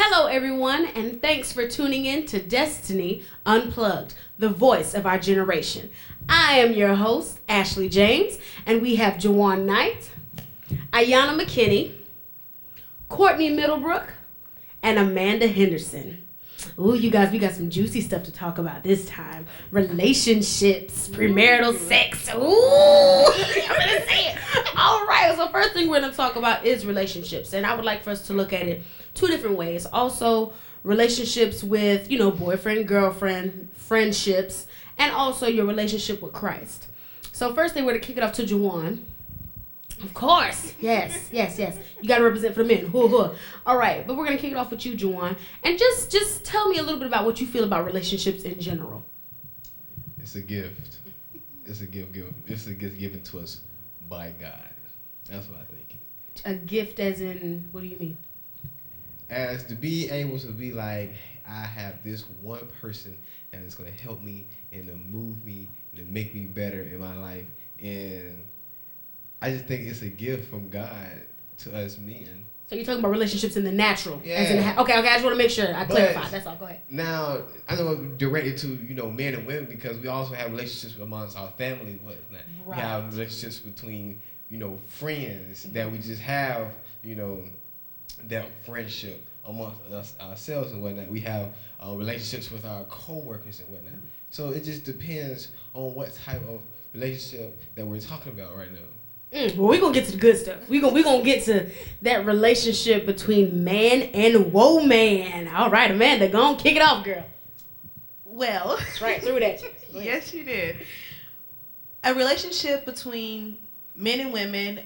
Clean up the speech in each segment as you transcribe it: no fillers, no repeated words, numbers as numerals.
Hello, everyone, and thanks for tuning in to Destiny Unplugged, the voice of our generation. I am your host, Ashley James, and we have Jawan Knight, Ayanna McKinney, Courtney Middlebrook, and Amanda Henderson. Ooh, you guys, we got some juicy stuff to talk about this time. Relationships, premarital sex. Ooh, I'm gonna say it. All right, so first thing we're gonna talk about is relationships, and I would like for us to look at it two different ways. Also, relationships with, boyfriend, girlfriend, friendships, and also your relationship with Christ. So first thing, we're gonna kick it off to Juwan. Of course. Yes. You got to represent for the men. All right, but we're going to kick it off with you, Juwan. And just tell me a little bit about what you feel about relationships in general. It's a gift. It's a gift given. It's a gift given to us by God. That's what I think. A gift as in, what do you mean? As to be able to be like, I have this one person that is going to help me and to move me and to make me better in my life. And I just think it's a gift from God to us men. So you're talking about relationships in the natural? Yeah. As in okay, I just want to make sure I clarify. That's all, go ahead. Now, I know I'm directed to, men and women because we also have relationships amongst our family. Right. We have relationships between, friends that we just have, that friendship amongst us, ourselves and whatnot. We have relationships with our co-workers and whatnot. So it just depends on what type of relationship that we're talking about right now. Well, we're going to get to the good stuff. We're gonna get to that relationship between man and woman. All right, Amanda, go on, kick it off, girl. Well. That's right, through that. Yes, you did. A relationship between men and women,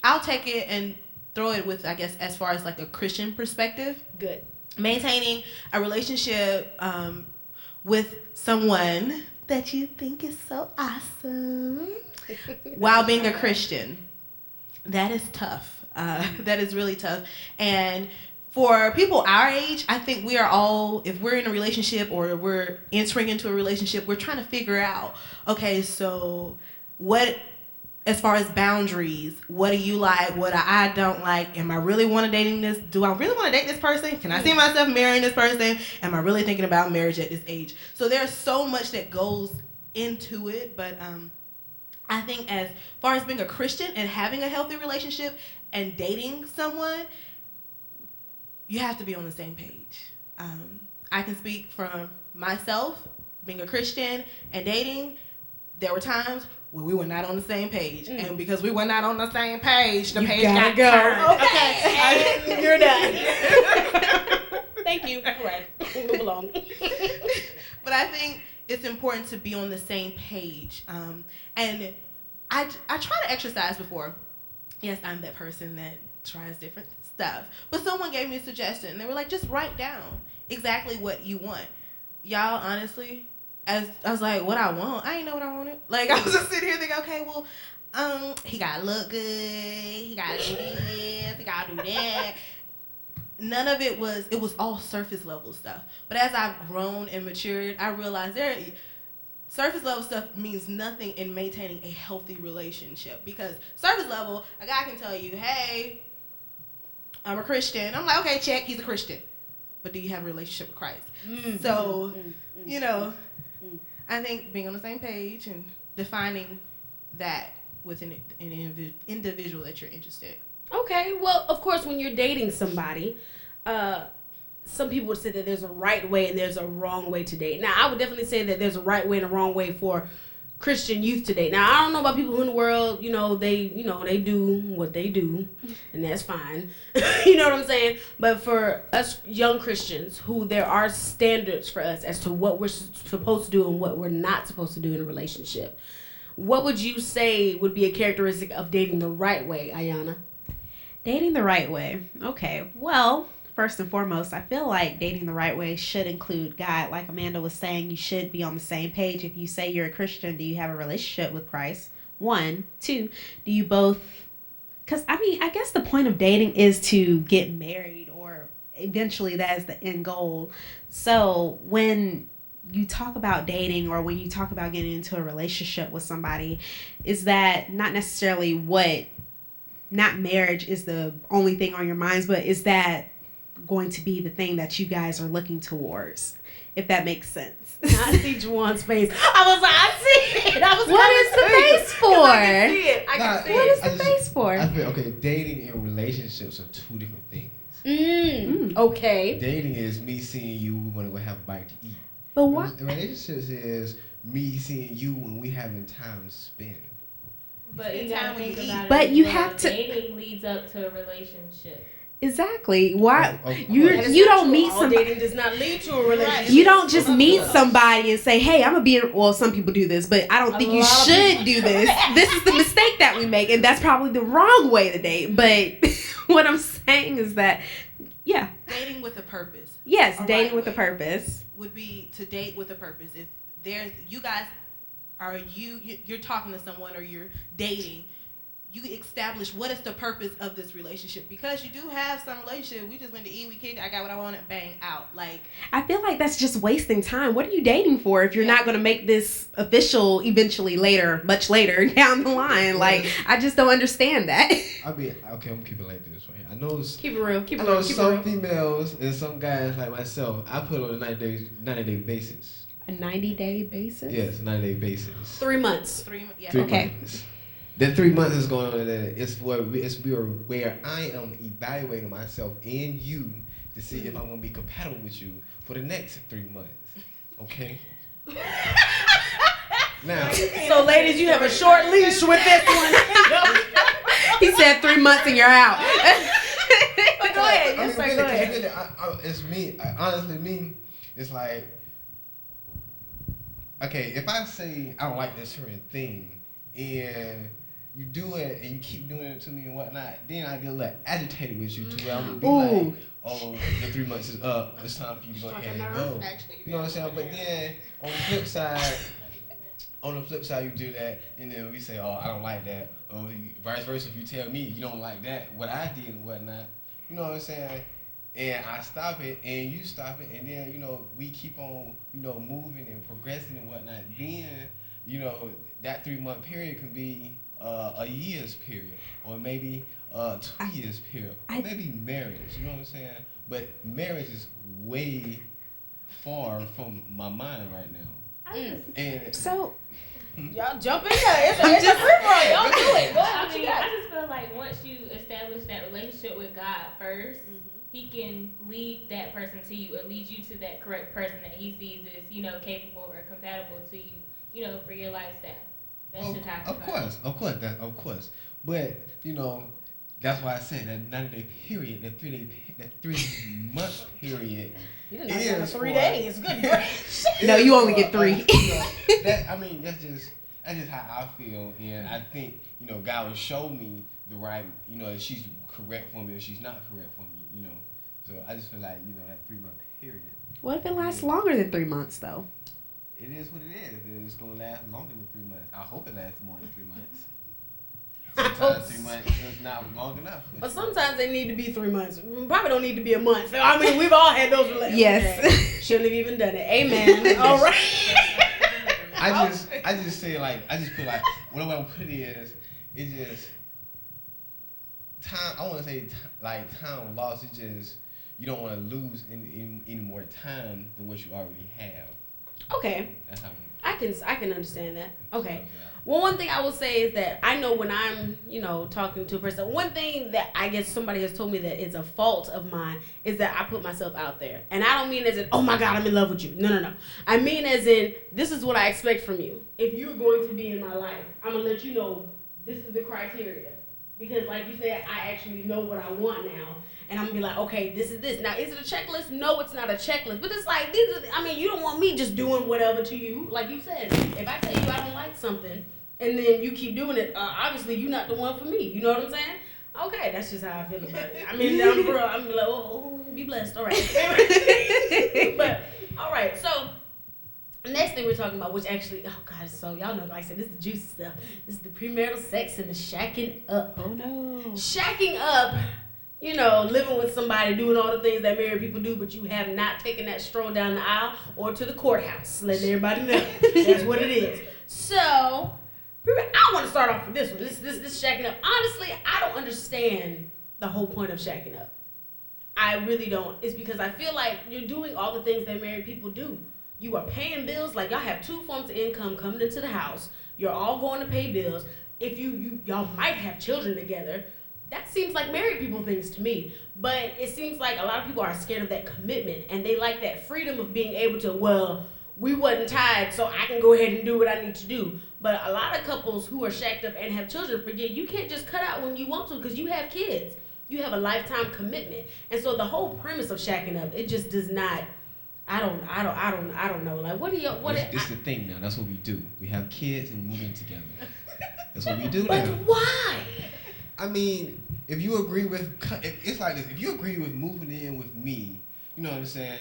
I'll take it and throw it with, I guess, as far as like a Christian perspective. Good. Maintaining a relationship with someone that you think is so awesome while being a Christian. That is tough. That is really tough. And for people our age, I think we are all, if we're in a relationship or we're entering into a relationship, we're trying to figure out, okay, so what, as far as boundaries, what do you like, what I don't like? Am I really want to dating this? Do I really want to date this person? Can I see myself marrying this person? Am I really thinking about marriage at this age? So there's so much that goes into it, but I think as far as being a Christian and having a healthy relationship and dating someone, you have to be on the same page. I can speak from myself, being a Christian and dating. There were times where we were not on the same page. And because we were not on the same page, the page got turned. Okay. You're done. Thank you. All right. Move along. But I think it's important to be on the same page. And I try to exercise before. Yes, I'm that person that tries different stuff. But someone gave me a suggestion. They were like, just write down exactly what you want. Y'all, honestly, as I was like, what I want? I didn't know what I wanted. Like, I was just sitting here thinking, okay, well, he gotta look good. He gotta do this. He gotta do that. None of it was all surface level stuff. But as I've grown and matured, I realized surface level stuff means nothing in maintaining a healthy relationship. Because surface level, a guy can tell you, hey, I'm a Christian. I'm like, okay, check, he's a Christian. But do you have a relationship with Christ? So, I think being on the same page and defining that with an individual that you're interested in. Okay, well, of course, when you're dating somebody, some people would say that there's a right way and there's a wrong way to date. Now, I would definitely say that there's a right way and a wrong way for Christian youth to date. Now, I don't know about people in the world, they do what they do, and that's fine. You know what I'm saying? But for us young Christians, who there are standards for us as to what we're supposed to do and what we're not supposed to do in a relationship, what would you say would be a characteristic of dating the right way, Ayanna? Dating the right way. Okay. Well, first and foremost, I feel like dating the right way should include God. Like Amanda was saying, you should be on the same page. If you say you're a Christian, do you have a relationship with Christ? 1. 2, do you both... Because, I guess the point of dating is to get married, or eventually that is the end goal. So when you talk about dating, or when you talk about getting into a relationship with somebody, is that not necessarily not marriage is the only thing on your minds, but is that going to be the thing that you guys are looking towards, if that makes sense. I see Juwan's face. I was like, I see it. What is the face for? I can see it. I can see What it. is the face for? I feel okay. Dating and relationships are two different things. Okay. Dating is me seeing you, we want to go have a bite to eat. But what? Relationships is me seeing you when we having time to spend. But you gotta think about it. But you have to. Dating leads up to a relationship. Exactly. Why Of you course. you don't meet All somebody. dating does not lead to a relationship. You don't just meet somebody and say, "Hey, I'm gonna be." Well, some people do this, but I don't think you should do this. This is the mistake that we make, and that's probably the wrong way to date. But what I'm saying is that, yeah, Dating with a purpose. yes, A dating right with a way purpose. would be to date with a purpose. If there's you guys are you're talking to someone or you're dating, you establish what is the purpose of this relationship, because you do have some relationship. We just went to eat, we kicked, I got what I wanted, bang, out. Like, I feel like that's just wasting time. What are you dating for if you're not going to make this official eventually later, much later down the line? Like, I just don't understand that. I mean, okay, I'm gonna keep it like this right here. I know. Keep it real. Keep I it know real. Keep it some real. females and some guys like myself. I put on a 90-day basis. A 90-day basis? Yes, 90-day basis. 3 months. 3 yeah. 3 Okay. months. That 3 months is going on. It's where I am evaluating myself and you to see if I'm gonna be compatible with you for the next 3 months. Okay. Now. So, ladies, you have a short leash with this one. He said 3 months and you're out. But go ahead. I mean, Yes, sir. really, Go 'cause ahead. really, it's me. Honestly, me. It's like, okay, if I say I don't like this certain thing, and you do it and you keep doing it to me and whatnot, then I get a little agitated with you to where I'm gonna be like, oh, the 3 months is up. It's time for you to go ahead and go. You know what I'm saying? But then on the flip side, you do that, and then we say, oh, I don't like that. Or vice versa, if you tell me you don't like that, what I did and whatnot, you know what I'm saying? And I stop it, and you stop it, and then, we keep on, moving and progressing and whatnot. Then, that 3 month period can be a year's period, or maybe 2 years period, or maybe marriage, you know what I'm saying? But marriage is way far from my mind right now. And So, Y'all jump in there. It's a free roll. Y'all do it. Go ahead. What you got? I just feel like once you establish that relationship with God 1st, He can lead that person to you, or lead you to that correct person that He sees as, capable or compatible to you, for your lifestyle. That's just how I feel. Of course. But, that's why I said that 90-day period, that 3 month period. You didn't have to 3 days. Good gracious. no, you only get 3. That's just how I feel, and I think God will show me the right, if she's correct for me or she's not correct for me, So I just feel like that 3 month period. What if it lasts longer than 3 months, though? It is what it is. It's gonna last longer than 3 months. I hope it lasts more than 3 months. Sometimes 3 months is not long enough. But sometimes they need to be 3 months. Probably don't need to be a month. I mean, we've all had those relationships. Yes. Shouldn't have even done it. Amen. All right. I just say put like what I want to put is it's just time. I want to say time lost. It's just you don't want to lose any more time than what you already have. Okay. That's how I can understand that. Okay. Well, one thing I will say is that I know when I'm, talking to a person, one thing that I guess somebody has told me that is a fault of mine is that I put myself out there. And I don't mean as in, oh my God, I'm in love with you. No. I mean as in, this is what I expect from you. If you're going to be in my life, I'm going to let you know this is the criteria. Because like you said, I actually know what I want now. And I'm gonna be like, okay, this is this. Now, is it a checklist? No, it's not a checklist. But it's like, you don't want me just doing whatever to you. Like you said, if I tell you I don't like something, and then you keep doing it, obviously you're not the one for me. You know what I'm saying? Okay, that's just how I feel about it. I mean, down the road, I'm like, oh, be blessed. All right. But, all right, so next thing we're talking about, which actually, oh God, so y'all know, like I said, this is the juicy stuff. This is the premarital sex and the shacking up. Oh, no. Shacking up, living with somebody, doing all the things that married people do, but you have not taken that stroll down the aisle or to the courthouse. Letting everybody know. That's what it is. So, I want to start off with this one. This shacking up. Honestly, I don't understand the whole point of shacking up. I really don't. It's because I feel like you're doing all the things that married people do. You are paying bills. Like, y'all have two forms of income coming into the house. You're all going to pay bills. If y'all might have children together. That seems like married people things to me. But it seems like a lot of people are scared of that commitment, and they like that freedom of being able to, well, we wasn't tied, so I can go ahead and do what I need to do. But a lot of couples who are shacked up and have children forget you can't just cut out when you want to because you have kids. You have a lifetime commitment. And so the whole premise of shacking up, it just does not. I don't know. Like, what do you? This the thing now. That's what we do. We have kids and we move in together. That's what we do But now. why? I mean, if you agree with, it's like this. If you agree with moving in with me, you know what I'm saying?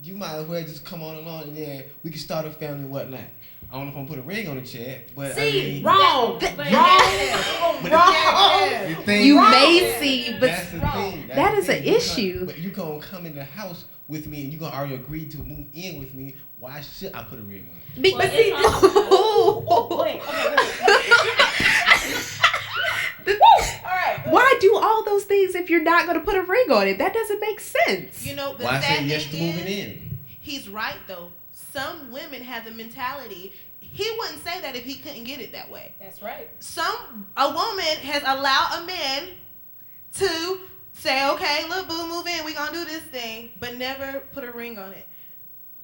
You might as well just come on along and then we can start a family and whatnot. I don't know if I'm gonna put a ring on the check, but Wrong. You may see, but that's the thing. that is an issue. But you gonna come in the house with me and you gonna already agree to move in with me. Why should I put a ring on it? But see, why do all those things if you're not going to put a ring on it? That doesn't make sense. You know, the Why say sad yes thing to moving is, in? he's right though. Some women have the mentality. He wouldn't say that if he couldn't get it that way. that's right. A woman has allowed a man to say, okay, look, boo, move in, we gonna do this thing, but never put a ring on it.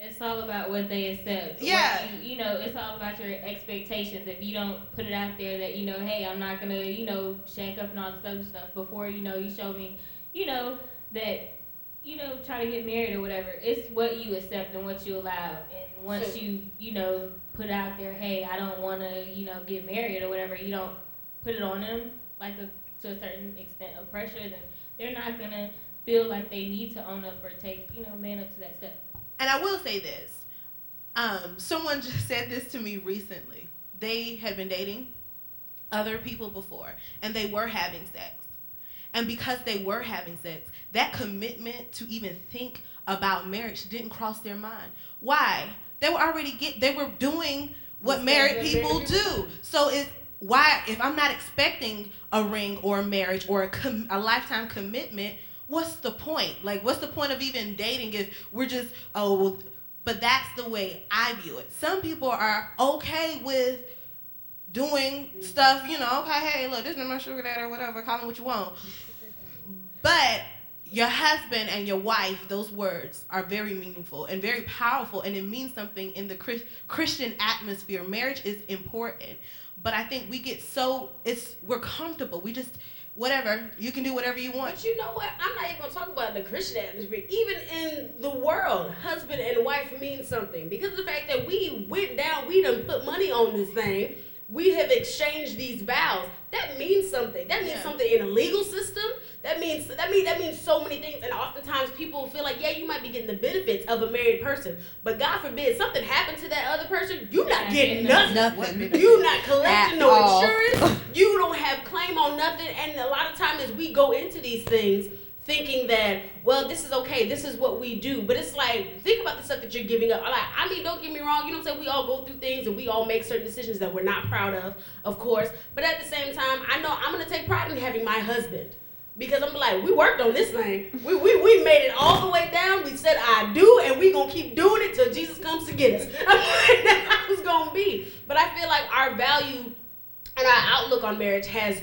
It's all about what they accept. Yeah. You know, it's all about your expectations. If you don't put it out there that, you know, hey, I'm not going to, you know, shack up and all this other stuff before, you know, you show me, you know, that, you know, try to get married or whatever. It's what you accept and what you allow. And once you know, put out there, hey, I don't want to, you know, get married or whatever, you don't put it on them like to a certain extent of pressure, then they're not going to feel like they need to own up or take, you know, man up to that step. And I will say this. Someone just said this to me recently. They had been dating other people before, and they were having sex. And because they were having sex, that commitment to even think about marriage didn't cross their mind. Why? They were doing what married people do. So if I'm not expecting a ring or a marriage or a lifetime commitment, what's the point? Like, what's the point of even dating if we're just, but that's the way I view it. Some people are okay with doing stuff, you know, okay, hey, look, this is my sugar daddy or whatever, call him what you want. But your husband and your wife, those words are very meaningful and very powerful, and it means something in the Christian atmosphere. Marriage is important, but I think we get we're comfortable. We just, whatever, you can do whatever you want. But you know what? I'm not even going to talk about the Christian atmosphere. Even in the world, husband and wife mean something. Because of the fact that we went down, we done put money on this thing. We have exchanged these vows. That means something. That means something in a legal system. That means so many things. And oftentimes people feel like, yeah, you might be getting the benefits of a married person, but God forbid something happened to that other person, you're not getting nothing. You're not collecting no insurance. You don't have claim on nothing. And a lot of times as we go into these things thinking that, well, this is okay, this is what we do. But it's like, think about the stuff that you're giving up. Like, I mean, don't get me wrong, you know what I'm saying? We all go through things and we all make certain decisions that we're not proud of course. But at the same time, I know I'm going to take pride in having my husband. Because I'm like, we worked on this thing. We made it all the way down. We said, I do, and we going to keep doing it till Jesus comes to get us. I'm like, that's how it's going to be. But I feel like our value and our outlook on marriage has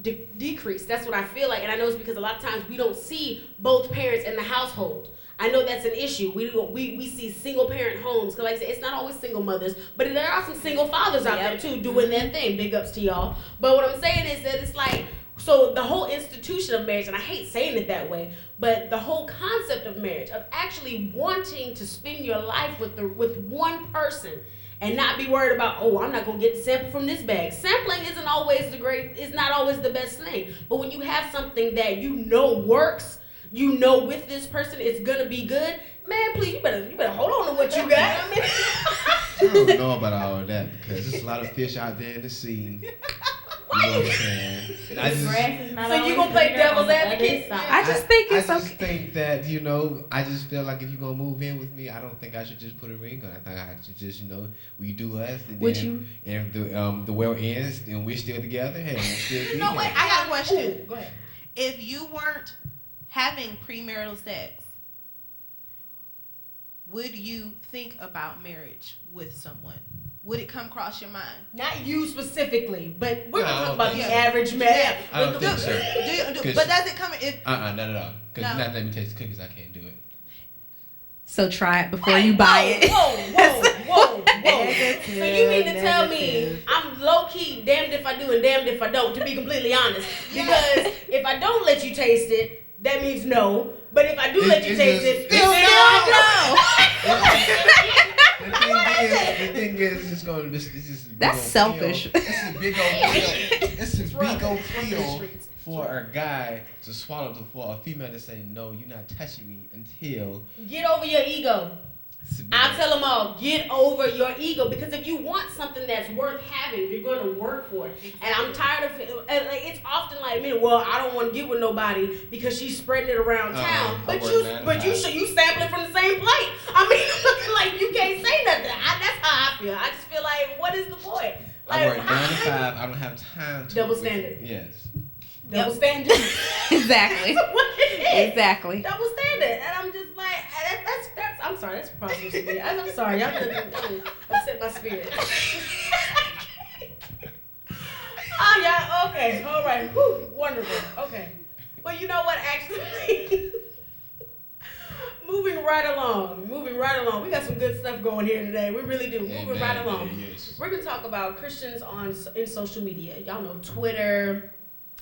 decreased. That's what I feel like. And I know it's because a lot of times we don't see both parents in the household. I know that's an issue. We see single parent homes. Because like I said, it's not always single mothers, but there are some single fathers out there too doing their thing. Big ups to y'all. But what I'm saying is that it's like, so the whole institution of marriage, and I hate saying it that way, but the whole concept of marriage, of actually wanting to spend your life with one person and not be worried about, oh, I'm not going to get the sample from this bag. Sampling isn't always it's not always the best thing. But when you have something that you know works, you know with this person it's going to be good, man, please, you better hold on to what you got. I don't know about all of that because there's a lot of fish out there in the sea. You know what I'm saying? So you gonna play devil's advocate? I just think it's I just think that, you know, I just feel like if you're gonna move in with me, I don't think I should just put a ring on. I think I should just, you know, we do us, and then if the world ends, then we're still together. Hey, we'll still be No, wait, I got a question. Ooh, go ahead. If you weren't having premarital sex, would you think about marriage with someone? Would it come across your mind? Not you specifically, but we're No, gonna I talk don't about think the so. average man. I don't think so. But does it come if? Not at all. Because No. not let me taste the cookies, I can't do it. So try it before you buy it. Whoa. Negative, So you mean to tell me I'm low key damned if I do and damned if I don't, to be completely honest? Because if I don't let you taste it, that means no. But if I do let you taste it, Still The thing is, it's gonna. This is That's selfish. This is big old feel. This is big old feel for a guy to swallow, for a female to say, no, you're not touching me until. Get over your ego. I tell them all, get over your ego, because if you want something that's worth having, you're going to work for it. And I'm tired of it. Like, it's often like, well, I don't want to get with nobody because she's spreading it around town. But you sampling from the same plate. I mean, looking like you can't say nothing. That's how I feel. I just feel like, what is the point? Like, I work 9 to 5. I don't have time to. Double standard. Yes. Double standard. Exactly. That's what it is. Exactly. Double standard. And I'm just like, that's I'm sorry, that's preposterous to me. I'm sorry, y'all done upset my spirit. Oh, yeah, okay, all right, whew, wonderful, okay. Well, you know what, actually, moving right along, we got some good stuff going here today, we really do, moving right along. Yes. We're going to talk about Christians in social media. Y'all know Twitter,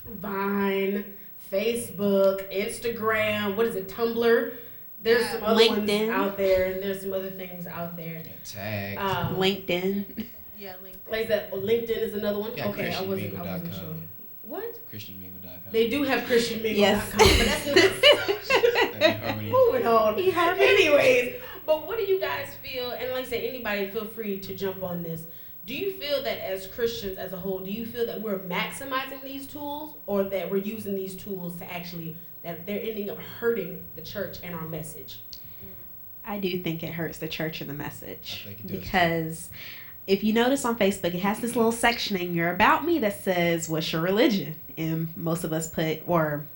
Vine, Facebook, Instagram, what is it, Tumblr? There's some other LinkedIn. ones out there, and there's some other things out there. Tag. LinkedIn. Yeah, LinkedIn. Like that, LinkedIn is another one. Yeah, Okay, I wasn't ChristianMingle.com. sure. What? ChristianMingle.com. They do have ChristianMingle.com, Yes. but that's not moving on. He heard me. Anyways, but what do you guys feel? And like I said, anybody feel free to jump on this. Do you feel that as Christians as a whole, do you feel that we're maximizing these tools, or that we're using these tools to actually, that they're ending up hurting the church and our message? I do think it hurts the church and the message, I think it does, because if you notice on Facebook, it has this little section in your About Me that says, what's your religion? And most of us put, or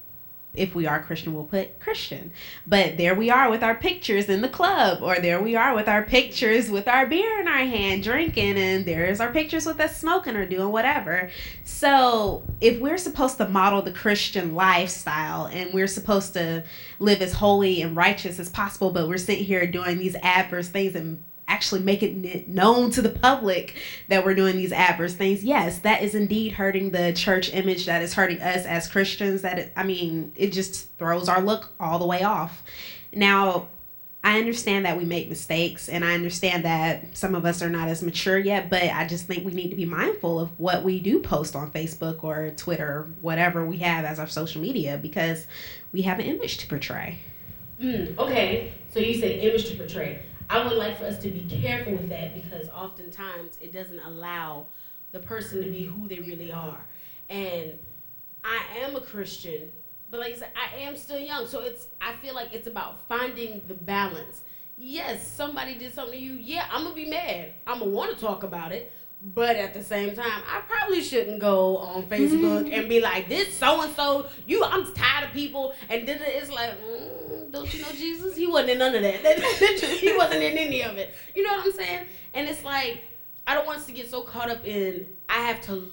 if we are Christian, we'll put Christian. But there we are with our pictures in the club, or there we are with our pictures with our beer in our hand drinking, and there's our pictures with us smoking or doing whatever. So if we're supposed to model the Christian lifestyle and we're supposed to live as holy and righteous as possible, but we're sitting here doing these adverse things and actually making it known to the public that we're doing these adverse things, yes, that is indeed hurting the church image, that is hurting us as Christians, it just throws our look all the way off. Now, I understand that we make mistakes, and I understand that some of us are not as mature yet, but I just think we need to be mindful of what we do post on Facebook or Twitter, or whatever we have as our social media, because we have an image to portray. Okay, so you say image to portray. I would like for us to be careful with that, because oftentimes it doesn't allow the person to be who they really are. And I am a Christian, but like I said, I am still young. So I feel like it's about finding the balance. Yes, somebody did something to you. Yeah, I'm going to be mad. I'm going to want to talk about it. But at the same time, I probably shouldn't go on Facebook and be like, this so-and-so, I'm tired of people. And then it's like, don't you know Jesus? He wasn't in none of that. He wasn't in any of it. You know what I'm saying? And it's like, I don't want us to get so caught up in, I have to,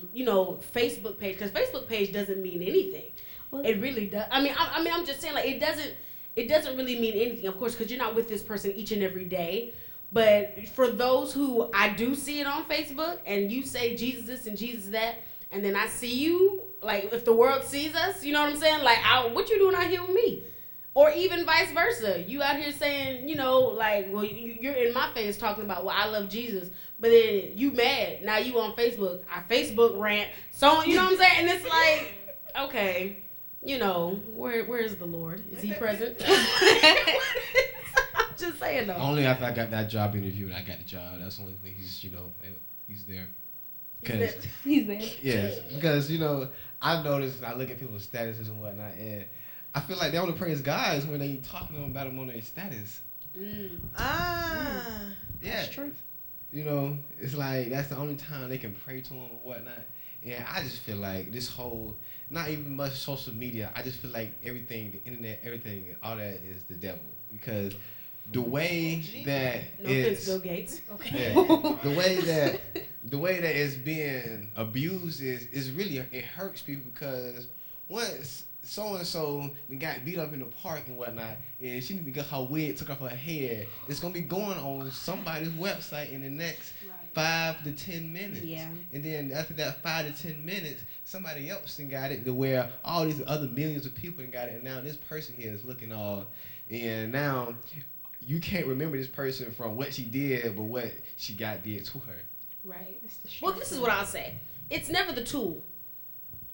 Facebook page. Because Facebook page doesn't mean anything. Well, it really does. I'm just saying, like, it doesn't really mean anything, of course, because you're not with this person each and every day. But for those who I do see it on Facebook, and you say Jesus this and Jesus that, and then I see you, like, if the world sees us, you know what I'm saying? Like, what you doing out here with me? Or even vice versa. You out here saying, well, you're in my face talking about, well, I love Jesus, but then you mad. Now you on Facebook. I Facebook rant. So, you know what I'm saying? And it's like, okay, where's the Lord? Is he present? Just saying though. Only after I got that job interview and I got the job. That's the only thing. He's there. He's there. Yes, because I notice and I look at people's statuses and whatnot, and I feel like they only praise guys when they talking about them on their status. Yeah, that's true. It's like that's the only time they can pray to him or whatnot. And I just feel like this whole, not even much social media, I just feel like everything, the internet, everything, all that is the devil. Because the way that No offense, Bill Gates. Okay. The way that it's being abused is really, it hurts people because once so and so got beat up in the park and whatnot, and she need to get her wig took off her head, it's gonna be going on somebody's website in the next 5 to 10 minutes. Yeah. And then after that 5 to 10 minutes, somebody else done got it to where all these other millions of people done got it, and now this person here is looking all, and now you can't remember this person from what she did, but what she did to her. Right. Well, this is what I'll say. It's never the tool.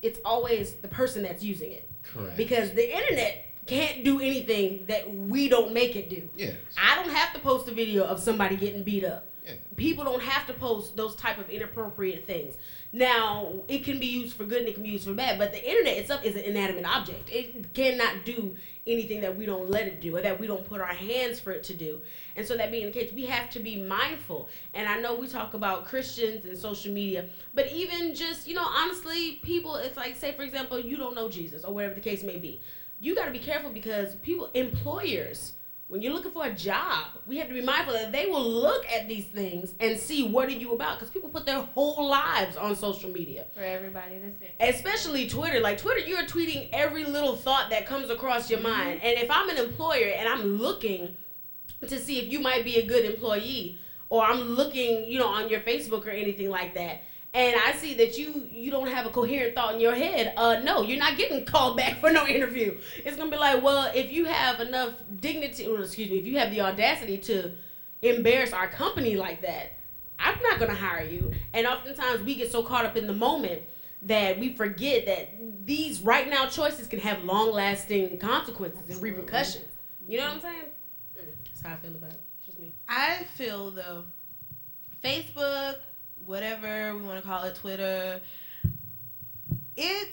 It's always the person that's using it. Correct. Because the internet can't do anything that we don't make it do. Yes. I don't have to post a video of somebody getting beat up. Yeah. People don't have to post those type of inappropriate things. Now, it can be used for good and it can be used for bad, but the internet itself is an inanimate object. It cannot do anything that we don't let it do or that we don't put our hands for it to do. And so that being the case, we have to be mindful. And I know we talk about Christians and social media, but even just, honestly, people, it's like, say, for example, you don't know Jesus or whatever the case may be. You got to be careful because employers, when you're looking for a job, we have to be mindful that they will look at these things and see what are you about, because people put their whole lives on social media. For everybody to see. Especially Twitter. Like Twitter, you're tweeting every little thought that comes across your mind. And if I'm an employer and I'm looking to see if you might be a good employee, or I'm looking, on your Facebook or anything like that, and I see that you don't have a coherent thought in your head, no, you're not getting called back for no interview. It's going to be like, well, if you have enough dignity, if you have the audacity to embarrass our company like that, I'm not going to hire you. And oftentimes we get so caught up in the moment that we forget that these right now choices can have long-lasting consequences and repercussions. You know what I'm saying? That's how I feel about it. It's just me. I feel, though, Facebook, whatever we want to call it, Twitter, it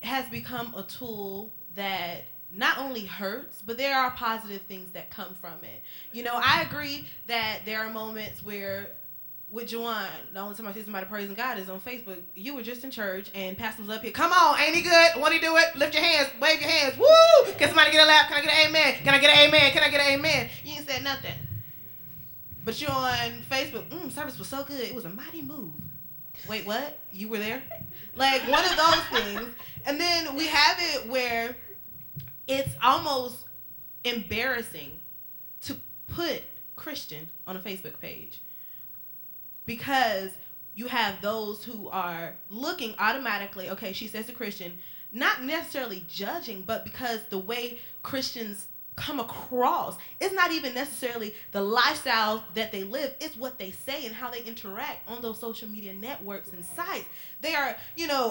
has become a tool that not only hurts, but there are positive things that come from it. I agree that there are moments where, with Juwan, the only time I see somebody praising God is on Facebook. You were just in church and pastor was up here. Come on, ain't he good? Want to do it? Lift your hands, wave your hands. Woo! Can somebody get a lap? Can I get an amen? Can I get an amen? Can I get an amen? You ain't said nothing. But you're on Facebook, service was so good, it was a mighty move. Wait, what? You were there? Like, one of those things. And then we have it where it's almost embarrassing to put Christian on a Facebook page, because you have those who are looking automatically, okay, she says a Christian, not necessarily judging, but because the way Christians come across, it's not even necessarily the lifestyle that they live, it's what they say and how they interact on those social media networks and sites. They are,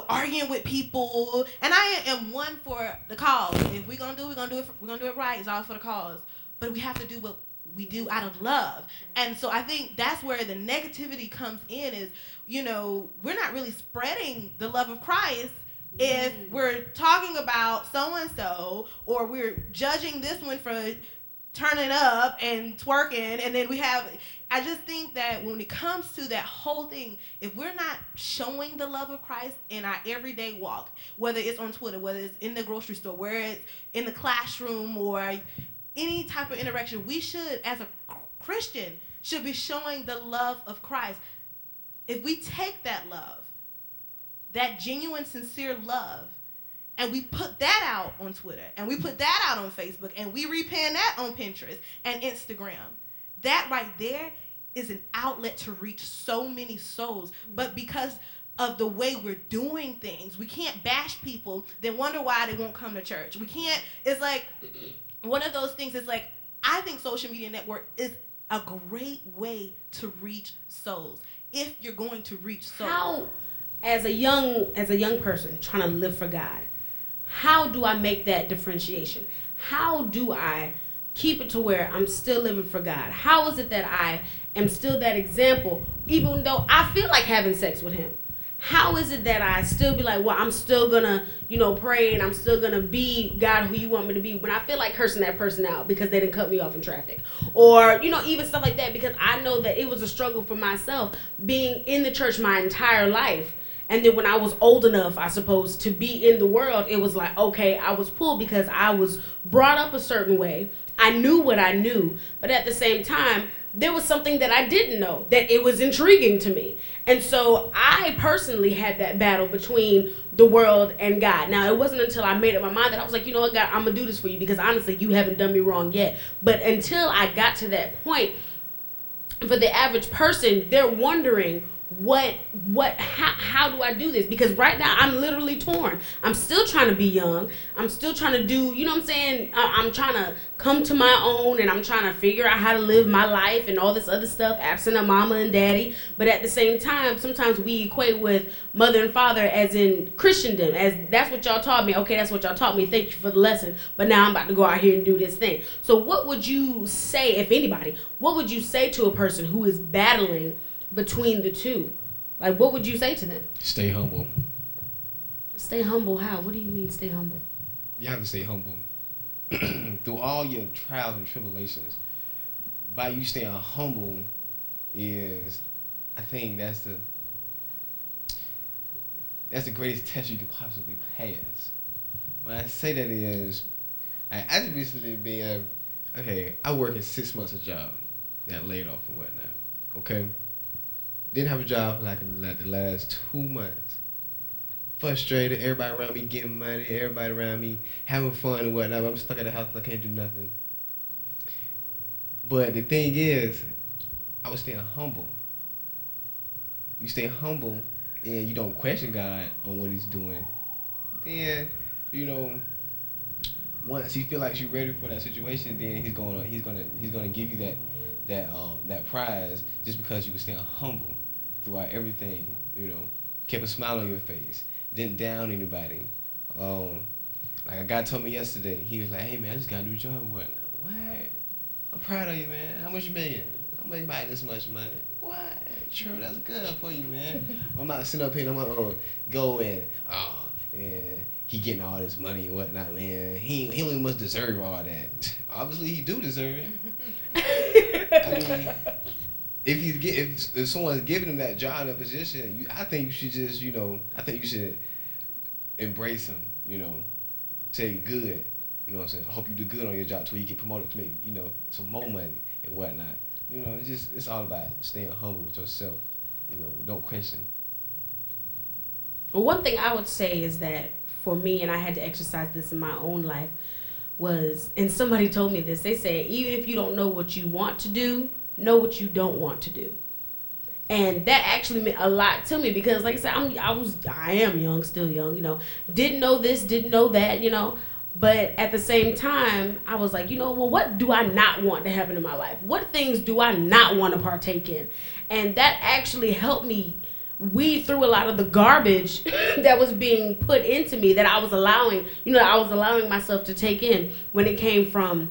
arguing with people, and I am one for the cause. If we're gonna do it right. It's all for the cause, but we have to do what we do out of love. And so I think that's where the negativity comes in, is, we're not really spreading the love of Christ if we're talking about so-and-so, or we're judging this one for turning up and twerking, and then I just think that when it comes to that whole thing, if we're not showing the love of Christ in our everyday walk, whether it's on Twitter, whether it's in the grocery store, whether it's in the classroom, or any type of interaction, we should, as a Christian, should be showing the love of Christ. If we take that love, that genuine, sincere love, and we put that out on Twitter, and we put that out on Facebook, and we repan that on Pinterest and Instagram, that right there is an outlet to reach so many souls. But because of the way we're doing things, we can't bash people, then wonder why they won't come to church. We can't, it's like, one of those things is like, I think social media network is a great way to reach souls, if you're going to reach souls. How, as a young person trying to live for God, how do I make that differentiation? How do I keep it to where I'm still living for God? How is it that I am still that example, even though I feel like having sex with him? How is it that I still be like, well, I'm still gonna, pray, and I'm still gonna be God who you want me to be, when I feel like cursing that person out because they didn't cut me off in traffic? Or, even stuff like that, because I know that it was a struggle for myself being in the church my entire life. And then when I was old enough, I suppose, to be in the world, it was like, okay, I was pulled because I was brought up a certain way. I knew what I knew, but at the same time, there was something that I didn't know, that it was intriguing to me. And so I personally had that battle between the world and God. Now, it wasn't until I made up my mind that I was like, you know what, God, I'm going to do this for you, because honestly, you haven't done me wrong yet. But until I got to that point, for the average person, they're wondering, how do I do this? Because right now I'm literally torn. I'm still trying to be young. I'm still trying to do, you know what I'm saying? I'm trying to come to my own, and I'm trying to figure out how to live my life and all this other stuff, absent of mama and daddy. But at the same time, sometimes we equate with mother and father as in Christendom, as that's what y'all taught me. Okay, that's what y'all taught me. Thank you for the lesson. But now I'm about to go out here and do this thing. So what would you say, if anybody, what would you say to a person who is battling between the two? Like, what would you say to them? Stay humble. Stay humble how? What do you mean stay humble? You have to stay humble. Through all your trials and tribulations, by you staying humble is, I think that's the greatest test you could possibly pass. When I say that is, I just recently been, okay, I work in 6 months a job, got laid off and whatnot, okay? Didn't have a job like the last 2 months. Frustrated, everybody around me getting money, everybody around me having fun and whatnot. I'm stuck at the house, I can't do nothing. But the thing is, I was staying humble. You stay humble and you don't question God on what He's doing. Then, you know, once He feel like you're ready for that situation, then He's gonna give you that prize just because you were staying humble throughout everything. You know, kept a smile on your face, didn't down anybody. Like a guy told me yesterday, he was like, "Hey man, I just got a new job and whatnot." What? I'm proud of you, man. How much you making? I'm making about this much money. What? True, that's good for you, man. I'm not sitting up here and I'm like, go and he getting all this money and whatnot, man. He only must deserve all that. Obviously, he do deserve it. I mean, if someone's giving him that job and position, I think you should just, I think you should embrace him, say good. You know what I'm saying? I hope you do good on your job till you get promoted to make, some more money and whatnot. It's all about staying humble with yourself. Don't question. Well, one thing I would say is that for me, and I had to exercise this in my own life, was, and somebody told me this, they said, even if you don't know what you want to do, know what you don't want to do. And that actually meant a lot to me because, like I said, I am young, still young, didn't know this, didn't know that, but at the same time, I was like, well, what do I not want to happen in my life? What things do I not want to partake in? And that actually helped me weed through a lot of the garbage that was being put into me that I was allowing, myself to take in when it came from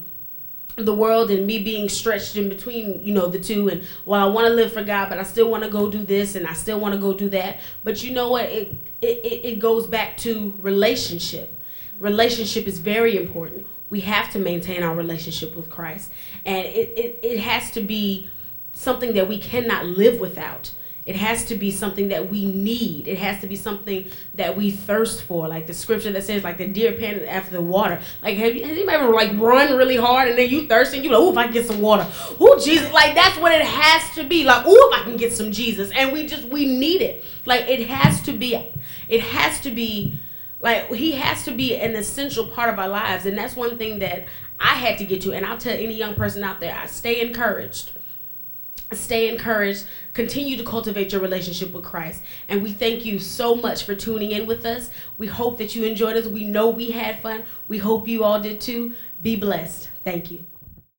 the world and me being stretched in between, the two. And I want to live for God, but I still want to go do this and I still want to go do that. But you know what? It goes back to relationship. Relationship is very important. We have to maintain our relationship with Christ. And it has to be something that we cannot live without. It has to be something that we need. It has to be something that we thirst for. Like the scripture that says, like the deer panteth after the water. Like, has anybody ever run really hard and then you thirsty and you like, oh, if I can get some water. Oh, Jesus. Like, that's what it has to be. Like, oh, if I can get some Jesus. And we need it. Like, it has to be, like, he has to be an essential part of our lives. And that's one thing that I had to get to. And I'll tell any young person out there, stay encouraged. Stay encouraged. Continue to cultivate your relationship with Christ. And we thank you so much for tuning in with us. We hope that you enjoyed us. We know we had fun. We hope you all did too. Be blessed. Thank you.